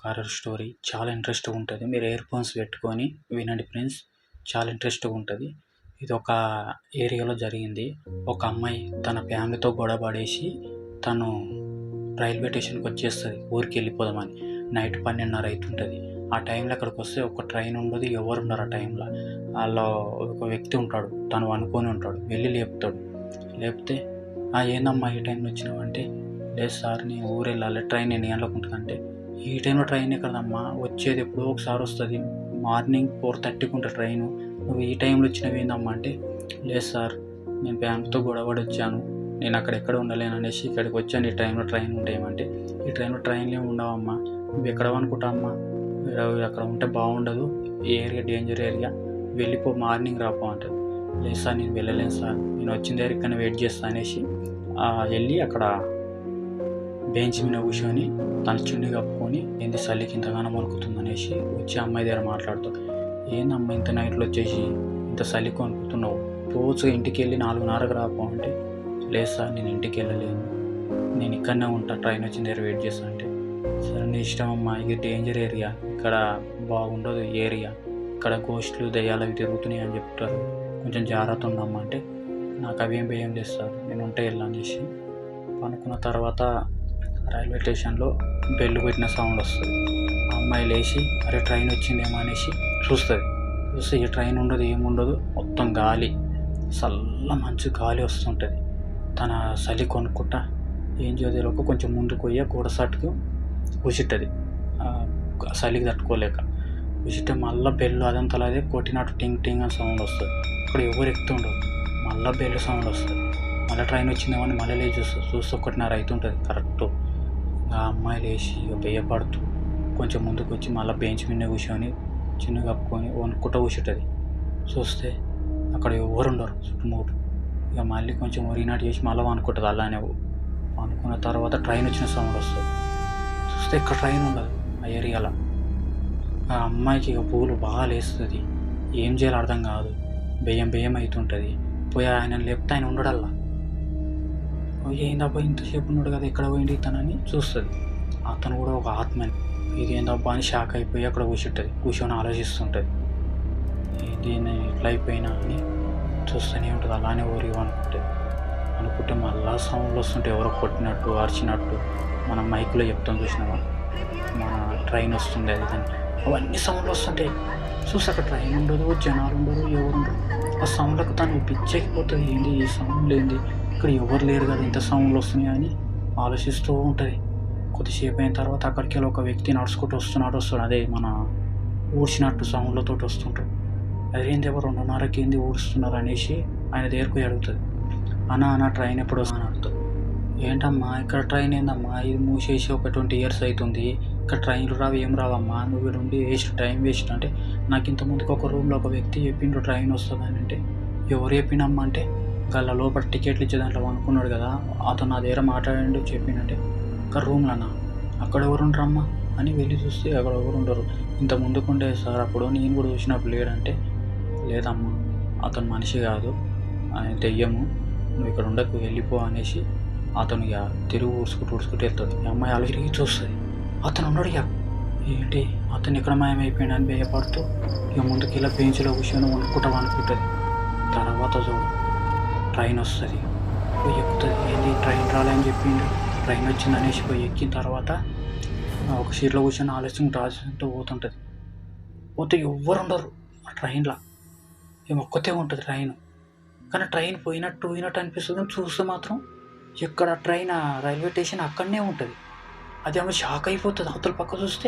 Horror story చాలా ఇంట్రెస్ట్‌గా ఉంటది. మీరు ఇయర్ ఫోన్స్ పెట్టుకొని వినండి ఫ్రెండ్స్. చాలా ఇంట్రెస్ట్‌గా ఉంటది. ఇదొక ఏరియాలో జరిగింది. ఒక అమ్మాయి తన ఫ్యామిలీతో గొడవ పడేసి తను రైల్వే స్టేషన్‌కొచ్చేస్తది ఊరికెళ్ళిపోదామని. నైట్ 12:30 అయితుంటది. ఆ టైంలో అక్కడికొస్తే ఒక ట్రైన్ ఉండదు. ఎవ్వరుండరు ఆ టైంలో. ఆళ్ళ ఒక వ్యక్తి ఉంటాడు. తను పనుకొని ఉంటాడు. వెళ్లి లేపుతాడు. లేపితే ఏందమ్మా ఈ టైంలో వచ్చినావంటే, లేదు సార్ నేను ఊరెళ్ళాలి. ట్రైన్ ఎన్ని గంటలకు ఉంటదంటే, ఈ టైంలో ట్రైన్ ఎక్కడిదమ్మా వచ్చేది ఎప్పుడో ఒకసారి వస్తది. మార్నింగ్ 4:30కి ఉంటది ట్రైను. నువ్వు ఈ టైంలో వచ్చినవేందమ్మా అంటే, లేదు సార్ నేను ఫ్యామిలీతో గొడవ పడి వచ్చాను. నేను అక్కడెక్కడ ఉండలేను అనేసి ఇక్కడికి వచ్చాను. ఈ టైంలో ట్రైన్ ఉంటాయేమంటే, ఈ టైంలో ట్రైన్‌లేమి ఉండవమ్మా. నువ్వు ఎక్కడ పనుకుంటావమ్మా? అక్కడ ఉంటే బాగుండదు. ఈ ఏరియా డేంజర్ ఏరియా. వెళ్ళిపో మార్నింగ్ రాపో అంటది. లేదు సార్ నేను వెళ్ళలేను సార్. నేను వచ్చిన దగ్గర ఇక్కడనే వెయిట్ చేస్తా అనేసి వెళ్ళి అక్కడ బెంచ్ మీద కూర్చొని తన చున్నీ కప్పుకొని ఏంది చలికి ఇంతగానం వణుకుతుందనేసి వచ్చి అమ్మాయి దగ్గర మాట్లాడుతాడు. ఏందమ్మా ఇంత నైట్లో వచ్చేసి ఇంత చలికి వణుకుతున్నావు? రోజు ఇంటికి వెళ్ళి 4:30కి రాపో అంటే, లేదు సార్ నేను ఇంటికి వెళ్ళలేను. నేను ఇక్కడనే ఉంటా. ట్రైన్ వచ్చిన దగ్గర వెయిట్ చేస్తా అంటే, సరే నీ ఇష్టం అమ్మా. ఇది డేంజర్ ఏరియా. ఇక్కడ బాగుండదు ఏరియా. ఇక్కడ గోస్టులు దెయ్యాలు అవి తిరుగుతున్నాయి అని చెప్తారు. కొంచెం జాగ్రత్త ఉండమ్మా అంటే, నాకు అవేం భయం లేదు సార్ నేను ఉంటే వెళ్ళనేసి పనుకున్న తర్వాత రైల్వే స్టేషన్లో బెల్ కొట్టిన సౌండ్ వస్తుంది. ఆ అమ్మాయి లేచి అరే ట్రైన్ వచ్చిందేమో అనేసి చూస్తుంది. చూస్తే ఈ ట్రైన్ ఉండదు ఏముండదు. మొత్తం గాలి చల్ల మంచి గాలి వస్తుంటుంది. తన చలి కొనుక్కుంటా ఏం చేయలేక కొంచెం ముందుకు పోయి గోడ సాటుకు కూర్చుంటుంది. చలికి తట్టుకోలేక కూర్చుంటే మళ్ళీ బెల్లు అదంతలా అదే కొట్టినట్టు టింగ్ టింగ్ అని సౌండ్ వస్తుంది. అక్కడ ఎవరు ఎక్కుతుండదు. మళ్ళీ బెల్లు సౌండ్ వస్తుంది. మళ్ళీ ట్రైన్ వచ్చిందేమో అని మళ్ళీ లేచి చూస్తే 1:30 అవుతుంటుంది కరెక్ట్. ఆ అమ్మాయి లేచి భయపడుతూ కొంచెం ముందుకు వచ్చి మళ్ళీ బెంచ్ మీద కూర్చొని చిన్న కప్పుకొని వణుక్కుంటూ కూర్చుంటుంది. చూస్తే అక్కడ ఎవరు ఉండరు చుట్టుముట్టు. ఇక మళ్ళీ కొంచెం ఒరిగినట్టు చేసి మళ్ళీ అనుకుంటుంది. అలానే అనుకున్న తర్వాత ట్రైన్ వచ్చిన సౌండ్ వస్తుంది. చూస్తే ఇక్కడ ట్రైన్ ఉండదు ఆ ఏరియాలో. ఆ అమ్మాయికి ఇక పూలు బాగా లేస్తుంది. ఏం చేయాలో అర్థం కాదు. భయం అవుతుంటుంది. పోయి ఆయన లేపితే ఆయన ఉండడల్లా. ఏందబ్బా ఇంతసేపు ఉన్నాడు కదా ఎక్కడ పోయింది తనని చూస్తుంది. అతను కూడా ఒక ఆత్మని. ఇది ఏందబ్బా అని షాక్ అయిపోయి అక్కడ కూర్చొని ఆలోచిస్తుంటుంది. దీన్ని ఎట్లా అయిపోయినా అని చూస్తూనే ఉంటుంది. అలానే ఊరిగా అనుకుంటే మళ్ళా సౌండ్లు వస్తుంటాయి. ఎవరో కొట్టినట్టు అరిచినట్టు. మనం మైకులో చెప్తాం చూసినావా, మన ట్రైన్ వస్తుంది అది దాన్ని అవన్నీ సౌండ్లు వస్తుంటాయి. చూసి అక్కడ ట్రైన్ ఉండదు, జనాలు ఉండరు, ఎవరు ఉండరు. ఆ సౌండ్లకు తను పిచ్చెక్కిపోతుంది. ఏంది ఈ సౌండ్లు ఏంది, ఇక్కడ ఎవరు లేరు కదా ఇంత సౌండ్లు వస్తున్నాయి అని ఆలోచిస్తూ ఉంటుంది. కొద్దిసేపు అయిన తర్వాత అక్కడికి వెళ్ళి ఒక వ్యక్తి నడుచుకుంటూ వస్తాడు. అదే మన ఊడ్చినట్టు సౌండ్లతో వస్తుంటాడు. అదేంటి ఎవరు 2:30కి ఏంది ఊడుస్తున్నారు అనేసి ఆయన దగ్గరకు అడుగుతుంది. అన్న ట్రైన్ ఎప్పుడు వస్తుంది అడుగుతుంది. ఏంటమ్మా ఇక్కడ ట్రైన్ ఏందమ్మా, ఇది మూసేసి ఒక 20 years అవుతుంది. ఇక్కడ ట్రైన్లు రావు ఏం రావమ్మా, నువ్వు నుండి టైం వేస్ట్ అంటే, నాకు ఇంతకుముందుకు ఒక రూమ్లో ఒక వ్యక్తి చెప్పిండు ట్రైన్ వస్తుందని అంటే, ఎవరు చెప్పిండమ్మా అంటే, గల్ల లోపల టికెట్లు ఇచ్చే దాంట్లో అనుకున్నాడు కదా అతను నా దగ్గర మాట్లాడిండు చెప్పిండంటే, ఇక్కడ రూమ్లన్నా అక్కడ ఎవరు ఉండరమ్మా అని వెళ్ళి చూస్తే అక్కడ ఎవరు ఉండరు. ఇంత ముందుకుంటే సార్ అప్పుడు నేను కూడా చూసినప్పుడు లేడంటే, లేదమ్మా అతను మనిషి కాదు, ఆయన దెయ్యము, నువ్వు ఇక్కడ ఉండకు వెళ్ళిపో అనేసి అతను ఇక తిరుగు ఊడ్చుకుంటూ వెళ్తాడు. ఈ అమ్మాయి అలా తిరిగి చూస్తుంది. అతను ఉన్నాడు ఇక ఏంటి అతను ఎక్కడ మాయమైపోయాడు అని భయపడుతూ ఇక ముందుకు ఇలా బెంచ్లో కూర్చొని అనుకుంటుంది. తర్వాత చూడు ట్రైన్ వస్తుంది, పోయి ఎక్కుతుంది. ఏంటి ట్రైన్ రాలేని చెప్పిండు, ట్రైన్ వచ్చింది అనేసి పోయి ఎక్కిన తర్వాత ఒక సీట్లో కూర్చొని ఆలోచించుకుంటూ పోతుంటుంది. పోతే ఎవ్వరు ఉండరు ఆ ట్రైన్లో. ఒక్కతే ఉంటుంది ట్రైన్. కానీ ట్రైన్ పోయినట్టు అనిపిస్తుంది. చూస్తే మాత్రం ఎక్కడ ట్రైన్ రైల్వే స్టేషన్ అక్కడనే ఉంటుంది. అది ఆమె షాక్ అయిపోతుంది. అవతల పక్క చూస్తే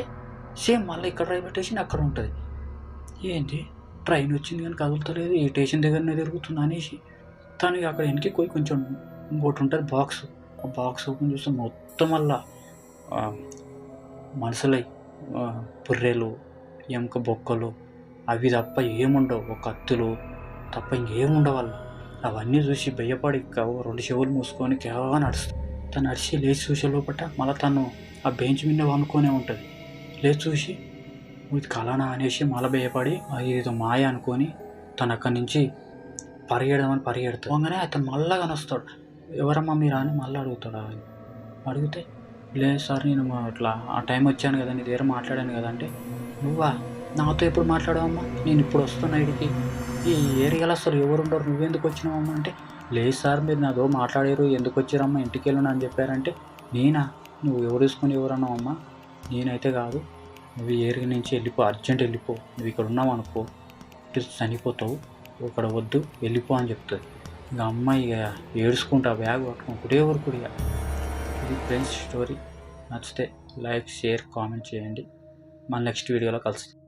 సేమ్ మళ్ళీ ఇక్కడ రైల్వే స్టేషన్ అక్కడ ఉంటుంది. ఏంటి ట్రైన్ వచ్చింది కానీ కదులుతలేదు, ఈ స్టేషన్ దగ్గరనే తిరుగుతుంది అనేసి తనకి అక్కడ వెనక్కి పోయి కొంచెం ఇంకోటి ఉంటుంది బాక్స్. ఆ బాక్స్ ఓపెన్ చూస్తే మొత్తం వల్ల మనుషులై పుర్రెలు, ఎముక బొక్కలు అవి తప్ప ఏముండవు. ఒక కత్తులు తప్ప ఇంకేముండవు వాళ్ళు. అవన్నీ చూసి భయపడి 2 చెవులు మూసుకొని కేవగా నడుస్తుంది. తను నడిచి లేచి చూసే లోపల మళ్ళీ తను ఆ బెంచ్ మీద అనుకునే ఉంటుంది. లేచి చూసి ఇది కలనా అనేసి మళ్ళీ భయపడి ఇదేదో మాయ అనుకొని తను అక్కడి నుంచి పరిగెడతాడు. పోగానే అతను మళ్ళా కనొస్తాడు. ఎవరమ్మా మీరా అని మళ్ళీ అడుగుతాడు. అడిగితే లేదు సార్ నేను ఇట్లా ఆ టైం వచ్చాను కదా నీ దగ్గర మాట్లాడాను కదా అంటే, నువ్వా నాతో ఎప్పుడు మాట్లాడావమ్మా నేను ఇప్పుడు వస్తున్నా ఇడికి ఈ ఏరియాలో అసలు ఎవరు ఉండరు నువ్వెందుకు వచ్చినావమ్మా అంటే, లేదు సార్ మీరు నాతో మాట్లాడారు ఎందుకు వచ్చారమ్మా ఇంటికి వెళ్ళను అని చెప్పారంటే, నేనా నువ్వు ఎవరు తీసుకొని ఎవరన్నావమ్మా నేనైతే కాదు నువ్వు ఈ ఏరియా నుంచి వెళ్ళిపో అర్జెంట్ వెళ్ళిపో నువ్వు ఇక్కడ ఉన్నావు అనుకో చనిపోతావు ఇక్కడ వద్దు వెళ్ళిపో అని చెప్తుంది. ఇక అమ్మాయి ఇక ఏడుచుకుంటా బ్యాగ్ పట్టుకుని ఒకటే ఊరుకుడు ఇక. ఇది ఫ్రెండ్స్ స్టోరీ. నచ్చితే లైక్ షేర్ కామెంట్ చేయండి. మళ్ళీ నెక్స్ట్ వీడియోలో కలుస్తాం.